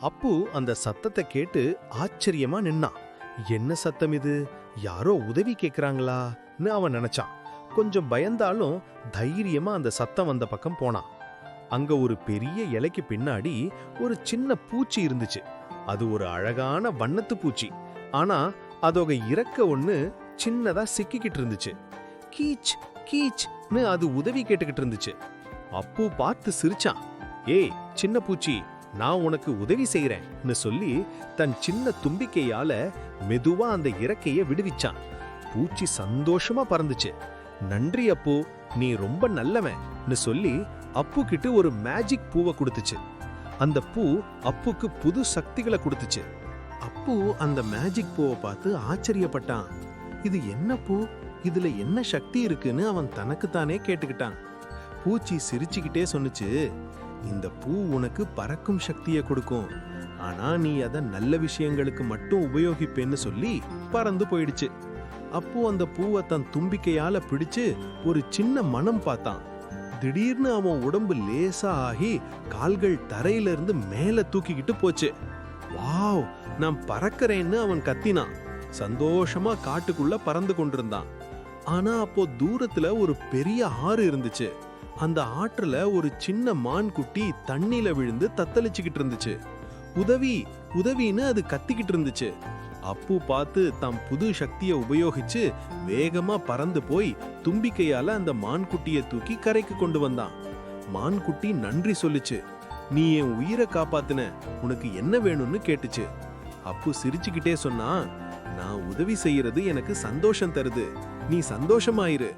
அப்பு அந்த சத்தத்தை கேட்டு ஆச்சரியமா நின்னான். என்ன சத்தம் இது? யாரோ உதவி கேக்குறாங்களான்னு அவன் நினைச்சான். கொஞ்சம் பயந்தாலும் தைரியமா அந்த சத்தம் வந்த பக்கம் போனான். அங்க ஒரு பெரிய இலைக்கு பின்னாடி ஒரு சின்ன பூச்சி இருந்துச்சு. அது ஒரு அழகான வண்ணத்து பூச்சி. ஆனா அதோட இறக்க ஒண்ணு சின்னதா சிக்கிக்கிட்டு இருந்துச்சு. கீச் கீச்னு அது உதவி கேட்டுக்கிட்டு இருந்துச்சு. அப்பு பார்த்து சிரிச்சான். ஏய் சின்ன பூச்சி, நான் உனக்கு உதவி செய்யறேன்னு சொல்லி தன் சின்ன தும்பிக்கையால மெதுவா அந்த இறக்கைய விடுவிச்சான். பூச்சி சந்தோஷமா பறந்துச்சு. நன்றி அப்பு, நீ ரொம்ப நல்லவன்னு சொல்லி அப்பு கிட்ட ஒரு மேஜிக் பூவை கொடுத்துச்சு. அந்த பூ அப்புக்கு புது சக்திகளை கொடுத்துச்சு. அப்பு அந்த மேஜிக் பூவை பார்த்து ஆச்சரியப்பட்டான். இது என்ன பூ? இதுல என்ன சக்தி இருக்குன்னு அவன் தனக்குத்தானே கேட்டுக்கிட்டான். பூச்சி சிரிச்சுக்கிட்டே சொன்னுச்சு, இந்த பூ உனக்கு பறக்கும் சக்தியை கொடுக்கும். ஆனா நீ அதை நல்ல விஷயங்களுக்கு மட்டும் உபயோகிப்பேன்னு சொல்லி பறந்து போயிடுச்சு. அப்போ அந்த பூவை தன் தும்பிக்கையால பிடிச்சு ஒரு சின்ன மனம் பார்த்தான். திடீர்னு அவன் உடம்பு லேசா ஆகி கால்கள் தரையில இருந்து மேல தூக்கிக்கிட்டு போச்சு. வாவ், நான் பறக்கிறேன்னு அவன் கத்தினான். சந்தோஷமா காட்டுக்குள்ள பறந்து கொண்டிருந்தான். ஆனா அப்போ தூரத்துல ஒரு பெரிய ஆறு இருந்துச்சு. அந்த ஆற்றுல ஒரு சின்ன மான் குட்டி தண்ணில விழுந்து தத்தளிச்சுக்கிட்டு இருந்துச்சு. உதவி உதவின்னு அது கத்திக்கிட்டு இருந்துச்சு. அப்பு பார்த்து தம் புது சக்தியை உபயோகிச்சு வேகமா பறந்து போய் தும்பிக்கையால அந்த மான்குட்டியை தூக்கி கரைக்கு கொண்டு வந்தான். மான்குட்டி நன்றி சொல்லுச்சு. நீ என் உயிரை காப்பாத்துன, உனக்கு என்ன வேணும்னு கேட்டுச்சு. அப்பு சிரிச்சுக்கிட்டே சொன்னா, நான் உதவி செய்யறது எனக்கு சந்தோஷம் தருது, நீ சந்தோஷமாயிரு.